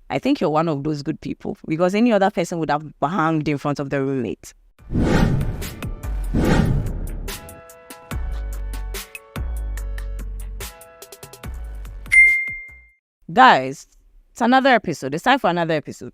I think you're one of those good people, because any other person would have banged in front of the roommate. Guys, it's another episode. It's time for another episode.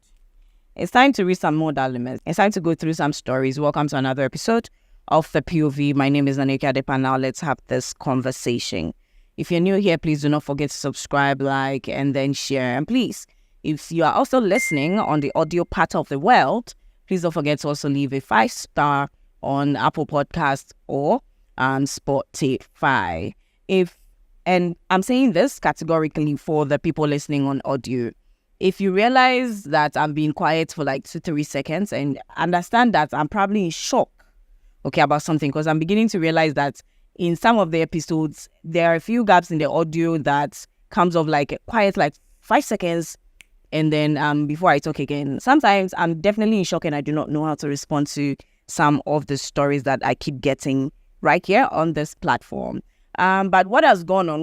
It's time to read some more dilemmas. It's time to go through some stories. Welcome to another episode of the POV. My name is Nana Akua Adepah. Now let's have this conversation. If you're new here, please do not forget to subscribe, like, and then share. And please, if you are also listening on the audio part of the world, please don't forget to also leave a 5-star on Apple Podcasts or Spotify. And I'm saying this categorically for the people listening on audio. If you realize that I'm being quiet for like 2-3 seconds, and understand that I'm probably in shock, about something, because I'm beginning to realize that in some of the episodes, there are a few gaps in the audio that comes off like quiet, like 5 seconds, and then before I talk again. Sometimes I'm definitely in shock and I do not know how to respond to some of the stories that I keep getting right here on this platform. But what has gone on?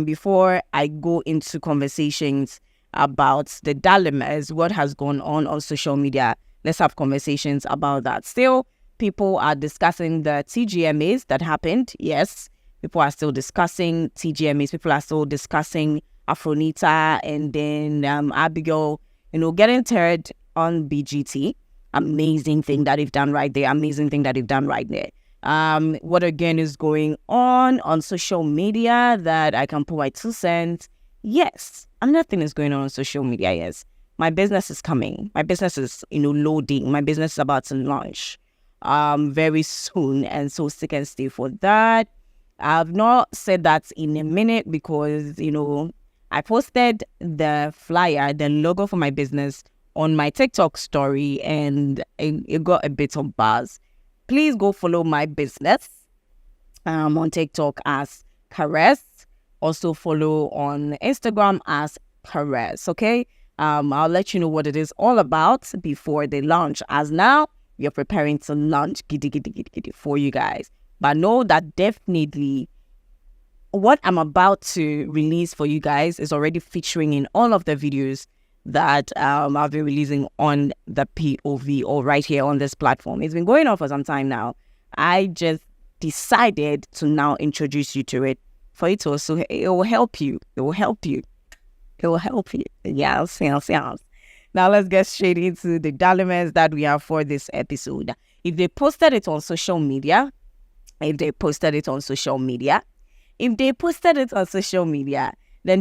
Before I go into conversations about the dilemmas, what has gone on social media, let's have conversations about that. Still, people are discussing the TGMAs that happened. Yes, people are still discussing TGMAs. People are still discussing Afronita and then Abigail, getting third on BGT. Amazing thing that they've done right there. What again is going on social media that I can put my 2 cents? Yes, another thing is going on social media. Yes, my business is coming. My business is, loading. My business is about to launch very soon. And so stick and stay for that. I've not said that in a minute because, I posted the flyer, the logo for my business on my TikTok story, and it got a bit of buzz. Please go follow my business on TikTok as Caress. Also follow on Instagram as Caress, okay? I'll let you know what it is all about before they launch. As now, we are preparing to launch giddy for you guys. But know that definitely what I'm about to release for you guys is already featuring in all of the videos that I've been releasing on the POV or right here on this platform. It's been going on for some time now. I just decided to now introduce you to it for it to also, it will help you. Yes. Now let's get straight into the dilemmas that we have for this episode. If they posted it on social media, then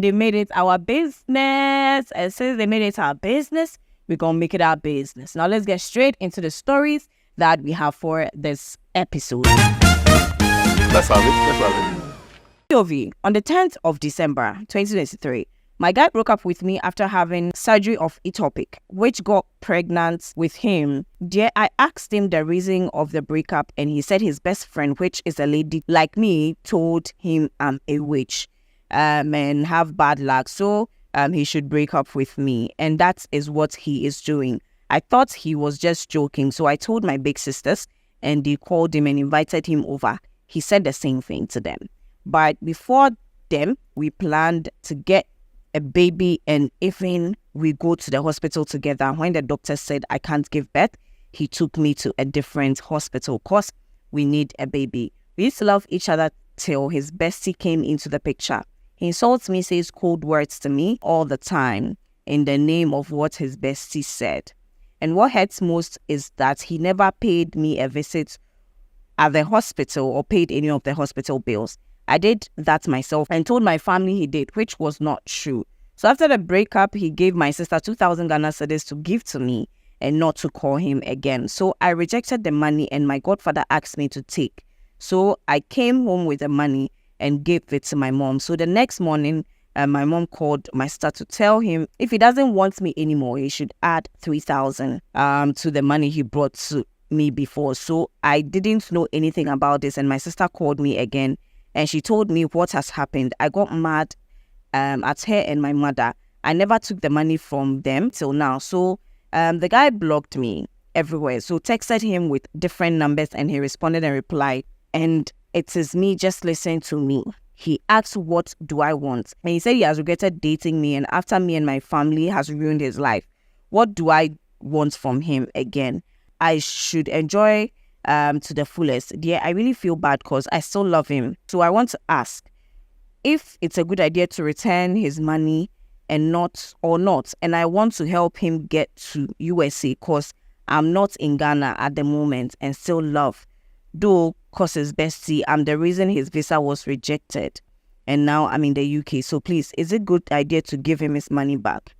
they made it our business. And since they made it our business, we're going to make it our business. Now, let's get straight into the stories that we have for this episode. Let's have it. POV, on the 10th of December, 2023, my guy broke up with me after having surgery of ectopic, which got pregnant with him. There, I asked him the reason of the breakup, and he said his best friend, which is a lady like me, told him I'm a witch. And have bad luck, so he should break up with me, and that is what he is doing. I thought he was just joking, so I told my big sisters, and they called him and invited him over. He said the same thing to them, but before them, we planned to get a baby, and even we go to the hospital together. When the doctor said I can't give birth, he took me to a different hospital because we need a baby. We used to love each other till his bestie came into the picture. He insults me, says cold words to me all the time in the name of what his bestie said. And what hurts most is that he never paid me a visit at the hospital or paid any of the hospital bills. I did that myself and told my family he did, which was not true. So after the breakup, he gave my sister 2,000 Ghana cedis to give to me and not to call him again. So I rejected the money and my godfather asked me to take. So I came home with the money and gave it to my mom. So the next morning, my mom called my sister to tell him if he doesn't want me anymore, he should add 3,000 to the money he brought to me before. So I didn't know anything about this, and my sister called me again and she told me what has happened. I got mad at her and my mother. I never took the money from them till now. So the guy blocked me everywhere. So texted him with different numbers and he responded and replied, and it is me, just listen to me. he asked, what do I want? And he said he has regretted dating me, and after me and my family has ruined his life. What do I want from him again? I should enjoy to the fullest. Yeah, I really feel bad because I still love him. So I want to ask if it's a good idea to return his money and not. And I want to help him get to USA because I'm not in Ghana at the moment and still love. Though, cause his bestie, I'm the reason his visa was rejected. And now I'm in the UK. So please, is it a good idea to give him his money back?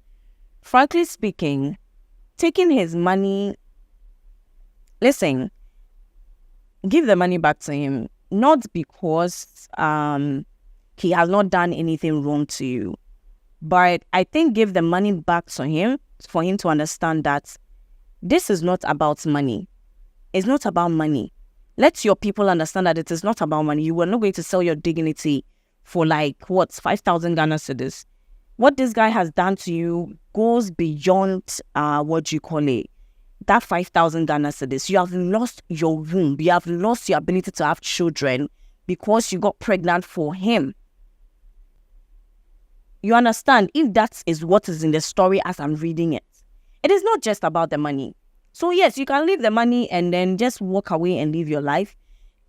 Frankly speaking, taking his money, listen, give the money back to him. Not because he has not done anything wrong to you. But I think give the money back to him for him to understand that this is not about money. It's not about money. Let your people understand that it is not about money. You were not going to sell your dignity for 5,000 Ghana cedis. What this guy has done to you goes beyond that 5,000 Ghana cedis. You have lost your womb. You have lost your ability to have children because you got pregnant for him. You understand? If that is what is in the story as I'm reading it, it is not just about the money. So yes, you can leave the money and then just walk away and live your life.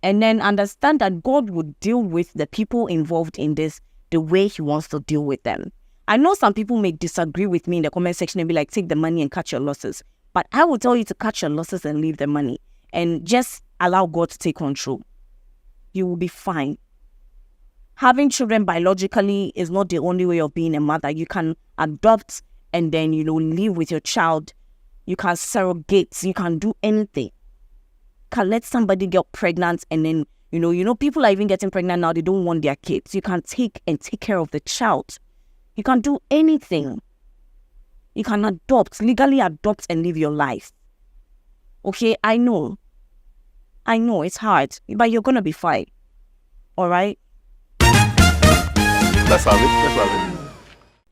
And then understand that God would deal with the people involved in this the way he wants to deal with them. I know some people may disagree with me in the comment section and be like, take the money and cut your losses. But I will tell you to cut your losses and leave the money. And just allow God to take control. You will be fine. Having children biologically is not the only way of being a mother. You can adopt and then, live with your child. You can surrogate. You can do anything. Can let somebody get pregnant and then, people are even getting pregnant now. They don't want their kids. You can take care of the child. You can do anything. You can legally adopt and live your life. Okay, I know it's hard, but you're going to be fine. All right? Let's have it.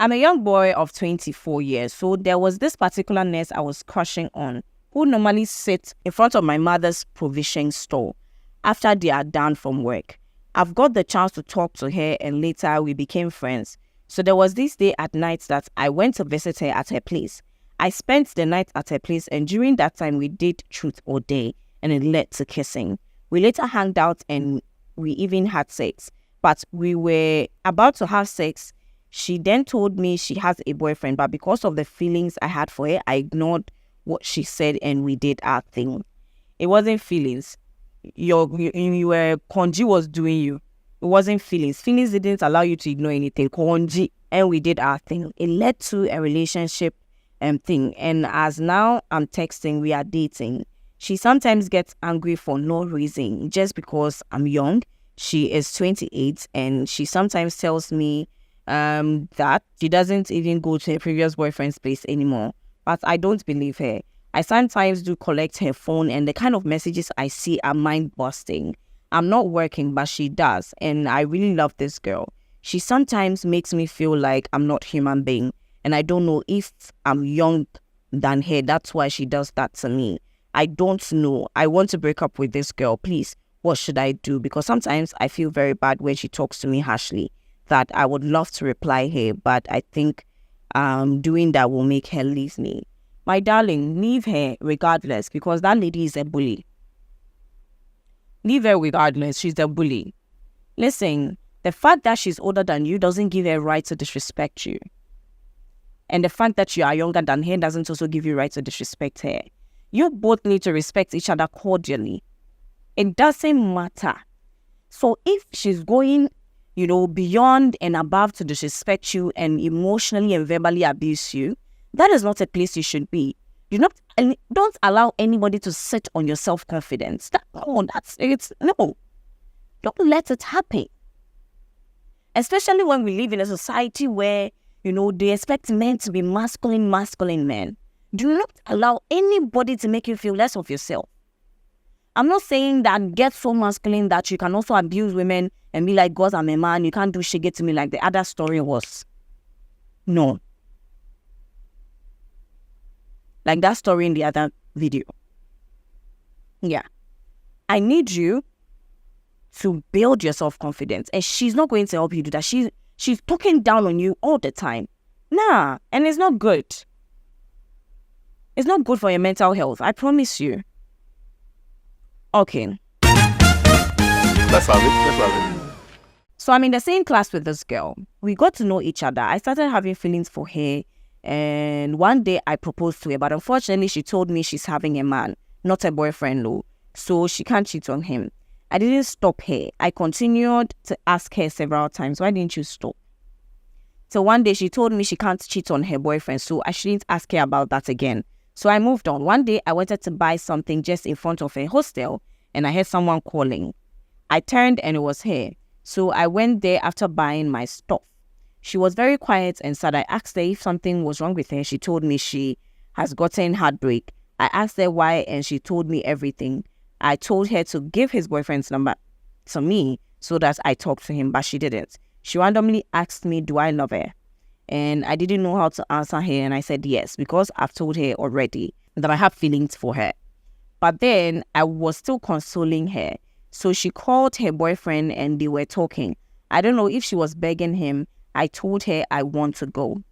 I'm a young boy of 24 years, so there was this particular nurse I was crushing on who normally sits in front of my mother's provision store after they are done from work. I've got the chance to talk to her and later we became friends. So there was this day at night that I went to visit her at her place. I spent the night at her place and during that time we did truth or dare and it led to kissing. We later hung out and we even had sex. But we were about to have sex. She then told me she has a boyfriend, but because of the feelings I had for her, I ignored what she said and we did our thing. It wasn't feelings. Your Konji was doing you. It wasn't feelings. Feelings didn't allow you to ignore anything. Konji, and we did our thing. It led to a relationship thing. And as now I'm texting, we are dating. She sometimes gets angry for no reason, just because I'm young. She is 28 and she sometimes tells me that she doesn't even go to her previous boyfriend's place anymore. But I don't believe her. I sometimes do collect her phone and the kind of messages I see are mind-busting. I'm not working, but she does. And I really love this girl. She sometimes makes me feel like I'm not human being. And I don't know if I'm young than her. That's why she does that to me. I don't know. I want to break up with this girl. Please, what should I do? Because sometimes I feel very bad when she talks to me harshly. That I would love to reply her, but I think doing that will make her leave me. My darling, leave her regardless because that lady is a bully. Leave her regardless. She's a bully. Listen, the fact that she's older than you doesn't give her right to disrespect you. And the fact that you are younger than her doesn't also give you right to disrespect her. You both need to respect each other cordially. It doesn't matter. So if she's going beyond and above to disrespect you and emotionally and verbally abuse you, that is not a place you should be. Don't allow anybody to sit on your self-confidence. No. Don't let it happen. Especially when we live in a society where, they expect men to be masculine men. Do not allow anybody to make you feel less of yourself. I'm not saying that get so masculine that you can also abuse women and be like, God, I'm a man, you can't do shit to me like the other story was. No. Like that story in the other video. Yeah. I need you to build your self-confidence, and she's not going to help you do that. She's talking down on you all the time. Nah, and it's not good. It's not good for your mental health, I promise you. Okay. Let's have it. So I'm in the same class with this girl. We got to know each other. I started having feelings for her, and one day I proposed to her, but unfortunately she told me she's having a man, not a boyfriend, no. So she can't cheat on him. I didn't stop her. I continued to ask her several times, why didn't you stop? So one day she told me she can't cheat on her boyfriend, so I shouldn't ask her about that again. So I moved on. One day I wanted to buy something just in front of her hostel, and I heard someone calling. I turned and it was her. So I went there after buying my stuff. She was very quiet and sad. I asked her if something was wrong with her. She told me she has gotten heartbreak. I asked her why, and she told me everything. I told her to give his boyfriend's number to me so that I talked to him, but she didn't. She randomly asked me, do I love her? And I didn't know how to answer her, and I said yes, because I've told her already that I have feelings for her. But then I was still consoling her. So she called her boyfriend and they were talking. I don't know if she was begging him. I told her I want to go.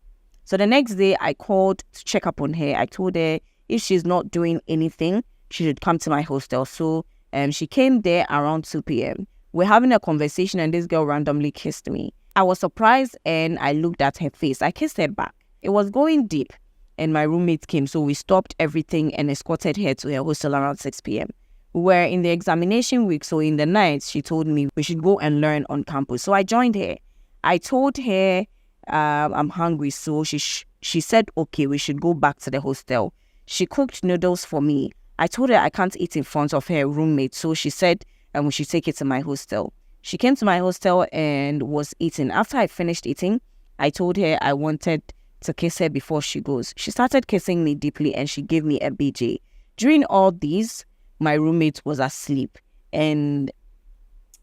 So the next day I called to check up on her. I told her if she's not doing anything, she should come to my hostel. So she came there around 2 p.m. We're having a conversation and this girl randomly kissed me. I was surprised and I looked at her face. I kissed her back. It was going deep and my roommate came. So we stopped everything and escorted her to her hostel around 6 p.m. We were in the examination week. So in the night, she told me we should go and learn on campus. So I joined her. I told her I'm hungry. So she said, okay, we should go back to the hostel. She cooked noodles for me. I told her I can't eat in front of her roommate. So she said we should take it to my hostel. She came to my hostel and was eating. After I finished eating, I told her I wanted to kiss her before she goes. She started kissing me deeply and she gave me a BJ. During all these, my roommate was asleep. And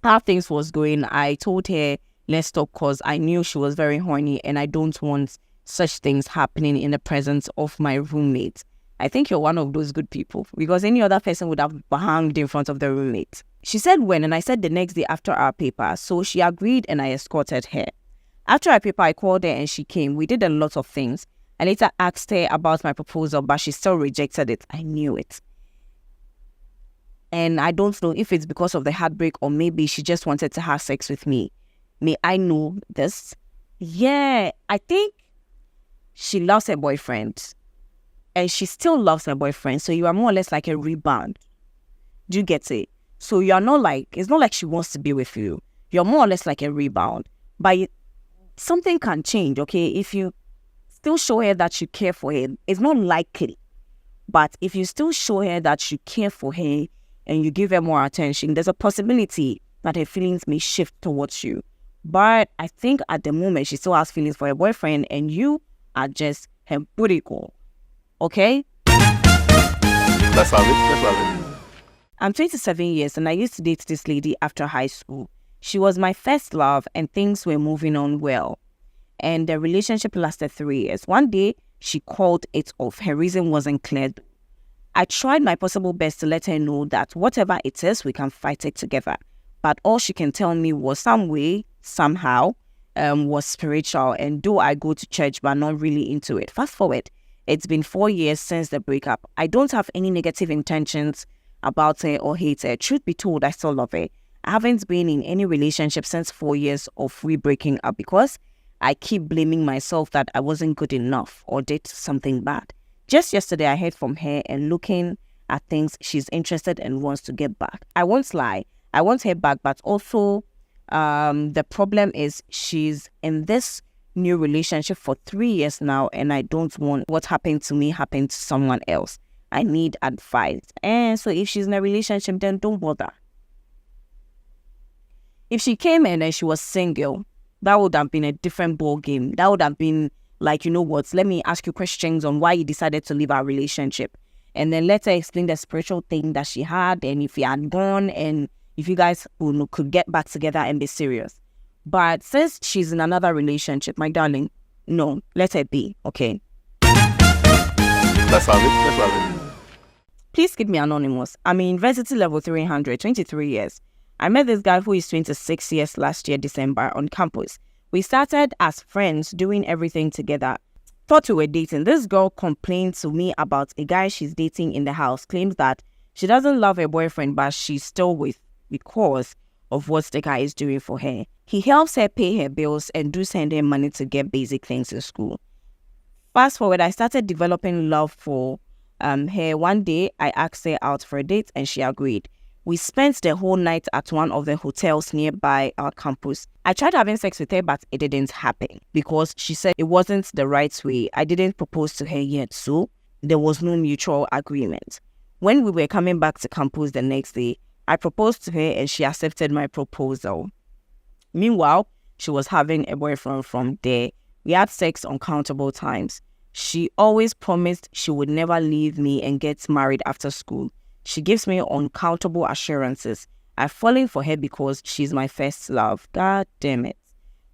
how things was going, I told her, let's stop, because I knew she was very horny and I don't want such things happening in the presence of my roommate. I think you're one of those good people, because any other person would have hanged in front of the roommate. She said when, and I said the next day after our paper. So she agreed and I escorted her. After our paper, I called her and she came. We did a lot of things. I later asked her about my proposal, but she still rejected it. I knew it. And I don't know if it's because of the heartbreak or maybe she just wanted to have sex with me. May I know this? Yeah, I think she loves her boyfriend. And she still loves her boyfriend. So you are more or less like a rebound. Do you get it? So you are not like, it's not like she wants to be with you. You're more or less like a rebound. But something can change, okay? If you still show her that you care for her, it's not likely. But if you still show her that you care for her and you give her more attention, there's a possibility that her feelings may shift towards you. But I think at the moment she still has feelings for her boyfriend and you are just her booty call. Okay? Let's have it. I'm 27 years and I used to date this lady after high school. She was my first love and things were moving on well. And the relationship lasted 3 years. One day, she called it off. Her reason wasn't clear. I tried my possible best to let her know that whatever it is, we can fight it together. But all she can tell me was some way, somehow, was spiritual. And though I go to church, but not really into it. Fast forward, it's been 4 years since the breakup. I don't have any negative intentions about her or hate her. Truth be told, I still love her. I haven't been in any relationship since 4 years of breaking up because I keep blaming myself that I wasn't good enough or did something bad. Just yesterday, I heard from her and looking at things, she's interested and wants to get back. I won't lie. I want her back, but also the problem is she's in this new relationship for 3 years now and I don't want what happened to me happen to someone else. I need advice. And so if she's in a relationship, then don't bother. If she came in and she was single, that would have been a different ball game. That would have been like, you know what, let me ask you questions on why you decided to leave our relationship. And then let her explain the spiritual thing that she had and if you had gone and if you guys could get back together and be serious. But since she's in another relationship, my darling, no, let her be, okay? Let's have it. Please keep me anonymous. I'm in university level 300, 23 years. I met this guy who is 26 years last year, December, on campus. We started as friends, doing everything together. Thought we were dating. This girl complained to me about a guy she's dating in the house, claims that she doesn't love her boyfriend, but she's still with because of what the guy is doing for her. He helps her pay her bills and do send her money to get basic things in school. Fast forward, I started developing love for her. One day, I asked her out for a date and she agreed. We spent the whole night at one of the hotels nearby our campus. I tried having sex with her, but it didn't happen because she said it wasn't the right way. I didn't propose to her yet, so there was no mutual agreement. When we were coming back to campus the next day, I proposed to her and she accepted my proposal. Meanwhile, she was having a boyfriend from there. We had sex uncountable times. She always promised she would never leave me and get married after school. She gives me uncountable assurances. I've fallen for her because she's my first love. God damn it.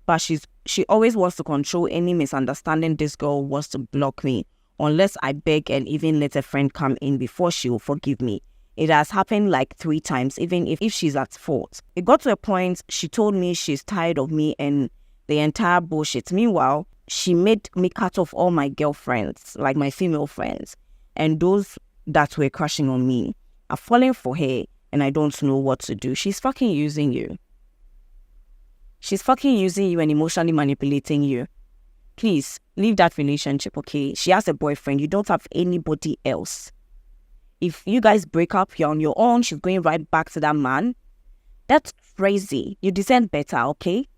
But she always wants to control any misunderstanding. This girl wants to block me unless I beg and even let a friend come in before she will forgive me. It has happened like 3 times, even if she's at fault. It got to a point she told me she's tired of me and the entire bullshit. Meanwhile, she made me cut off all my girlfriends, like my female friends, and those that were crushing on me. I've fallen for her and I don't know what to do. She's fucking using you. She's fucking using you and emotionally manipulating you. Please, leave that relationship, okay? She has a boyfriend. You don't have anybody else. If you guys break up, you're on your own. She's going right back to that man. That's crazy. You deserve better, okay?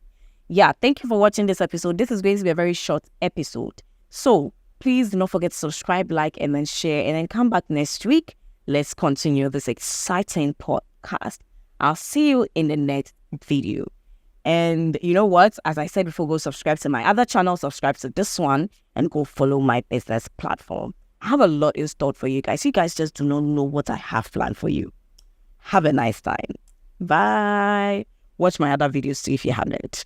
Yeah, thank you for watching this episode. This is going to be a very short episode. So, please do not forget to subscribe, like, and then share. And then come back next week. Let's continue this exciting podcast. I'll see you in the next video. And you know what? As I said before, go subscribe to my other channel, subscribe to this one, and go follow my business platform. I have a lot in store for you guys. You guys just do not know what I have planned for you. Have a nice time. Bye. Watch my other videos too if you haven't.